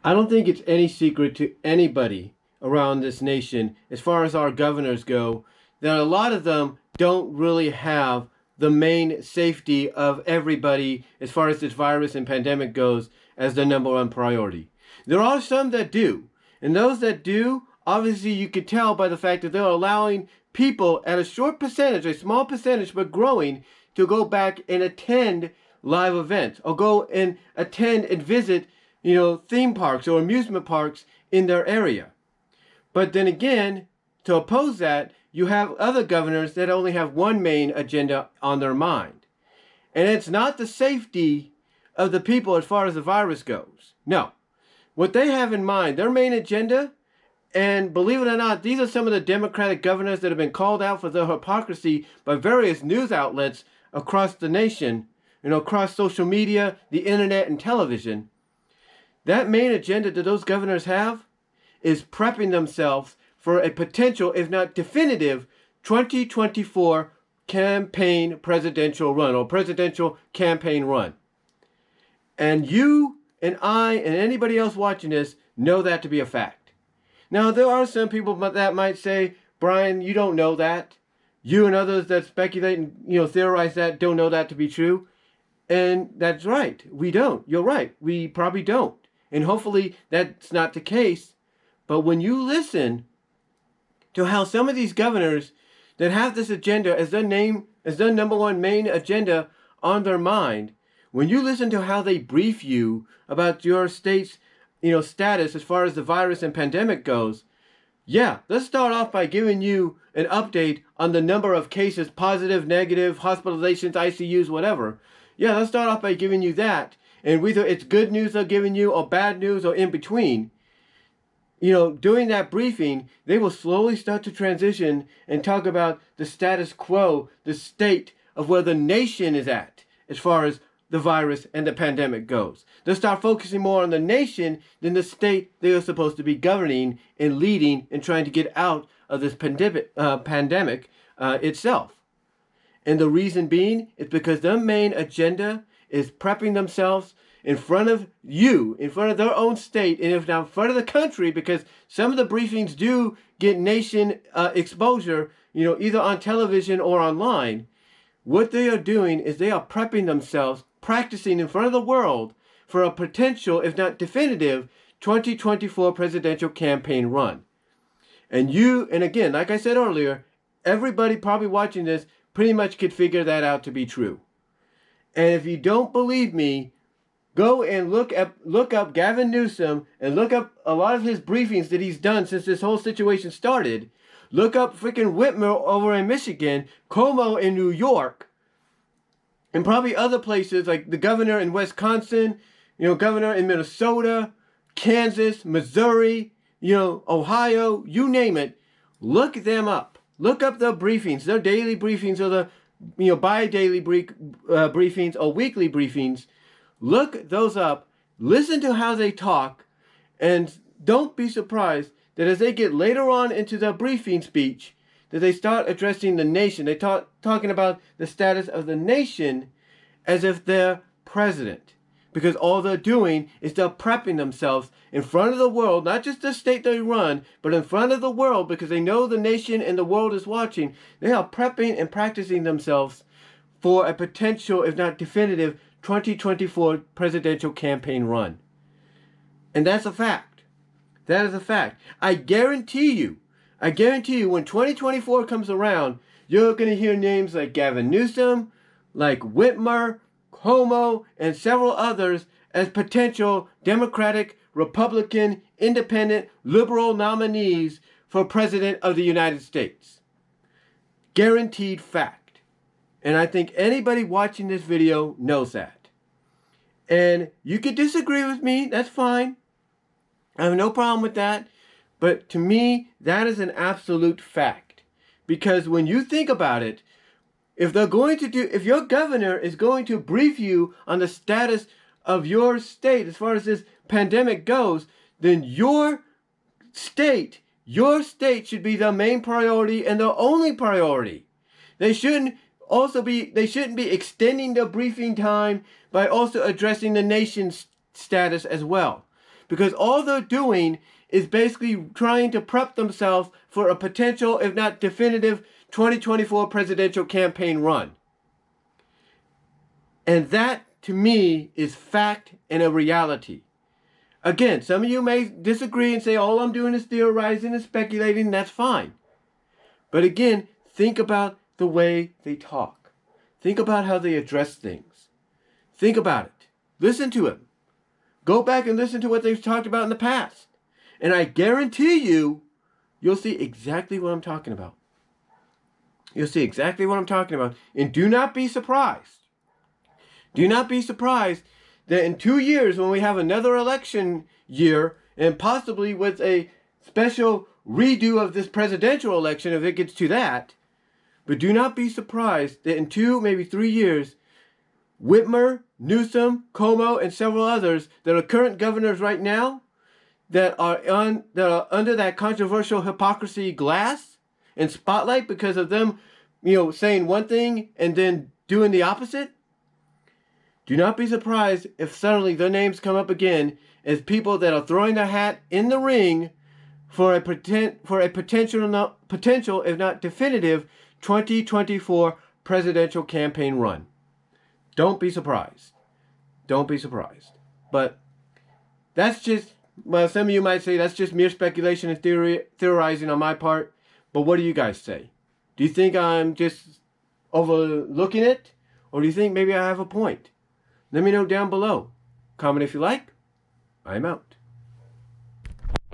I don't think it's any secret to anybody around this nation, as far as our governors go, that a lot of them don't really have the main safety of everybody as far as this virus and pandemic goes as the number one priority. There are some that do. And those that do, obviously you could tell by the fact that they're allowing people at a short percentage, a small percentage, but growing, to go back and attend live events or go and attend and visit theme parks or amusement parks in their area. But then again, to oppose that, you have other governors that only have one main agenda on their mind. And it's not the safety of the people as far as the virus goes. No. What they have in mind, their main agenda, and believe it or not, these are some of the Democratic governors that have been called out for their hypocrisy by various news outlets across the nation, across social media, the internet, and television. That main agenda that those governors have is prepping themselves for a potential, if not definitive, 2024 campaign presidential run or presidential campaign run. And you and I and anybody else watching this know that to be a fact. Now, there are some people that might say, Brian, you don't know that. You and others that speculate and theorize that don't know that to be true. And that's right. We don't. You're right. We probably don't. And hopefully that's not the case. But when you listen to how some of these governors that have this agenda as their number one main agenda on their mind, when you listen to how they brief you about your state's status as far as the virus and pandemic goes, yeah, let's start off by giving you an update on the number of cases, positive, negative, hospitalizations, ICUs, whatever. Yeah, let's start off by giving you that. And whether it's good news they're giving you or bad news or in between, during that briefing, they will slowly start to transition and talk about the status quo, the state of where the nation is at as far as the virus and the pandemic goes. They'll start focusing more on the nation than the state they are supposed to be governing and leading and trying to get out of this pandemic itself. And the reason being is because their main agenda is prepping themselves in front of you, in front of their own state, and if not in front of the country, because some of the briefings do get nation exposure, either on television or online. What they are doing is they are prepping themselves, practicing in front of the world for a potential, if not definitive, 2024 presidential campaign run. And again, like I said earlier, everybody probably watching this pretty much could figure that out to be true. And if you don't believe me, go and look up Gavin Newsom and look up a lot of his briefings that he's done since this whole situation started. Look up freaking Whitmer over in Michigan, Cuomo in New York, and probably other places like the governor in Wisconsin, governor in Minnesota, Kansas, Missouri, Ohio, you name it. Look them up. Look up their briefings, their daily briefings or the bi-daily briefings or weekly briefings. Look those up, listen to how they talk, and don't be surprised that as they get later on into their briefing speech, that they start addressing the nation. They talking about the status of the nation as if they're president. Because all they're doing is they're prepping themselves in front of the world, not just the state they run, but in front of the world, because they know the nation and the world is watching. They are prepping and practicing themselves for a potential, if not definitive, 2024 presidential campaign run. And that's a fact. That is a fact. I guarantee you, when 2024 comes around, you're going to hear names like Gavin Newsom, like Whitmer, Cuomo, and several others as potential Democratic, Republican, Independent, Liberal nominees for President of the United States. Guaranteed fact. And I think anybody watching this video knows that. And you could disagree with me, that's fine. I have no problem with that. But to me, that is an absolute fact. Because when you think about it, if your governor is going to brief you on the status of your state as far as this pandemic goes, then your state should be the main priority and the only priority. They shouldn't be extending the briefing time by also addressing the nation's status as well. because all they're doing is basically trying to prep themselves for a potential, if not definitive, 2024 presidential campaign run. And that, to me, is fact and a reality. Again, some of you may disagree and say, all I'm doing is theorizing and speculating. That's fine. But again, think about the way they talk. Think about how they address things. Think about it. Listen to them. Go back and listen to what they've talked about in the past. And I guarantee you'll see exactly what I'm talking about. You'll see exactly what I'm talking about. And do not be surprised. Do not be surprised that in 2 years, when we have another election year, and possibly with a special redo of this presidential election, if it gets to that, but do not be surprised that in 2, maybe 3 years, Whitmer, Newsom, Cuomo, and several others that are current governors right now that are under that controversial hypocrisy glass and spotlight because of them, saying one thing and then doing the opposite. Do not be surprised if suddenly their names come up again as people that are throwing their hat in the ring for a potential, if not definitive, 2024 presidential campaign run. Don't be surprised. Don't be surprised. But that's just, well, some of you might say that's just mere speculation and theorizing on my part. But what do you guys say? Do you think I'm just overlooking it? Or do you think maybe I have a point? Let me know down below. Comment if you like. I'm out.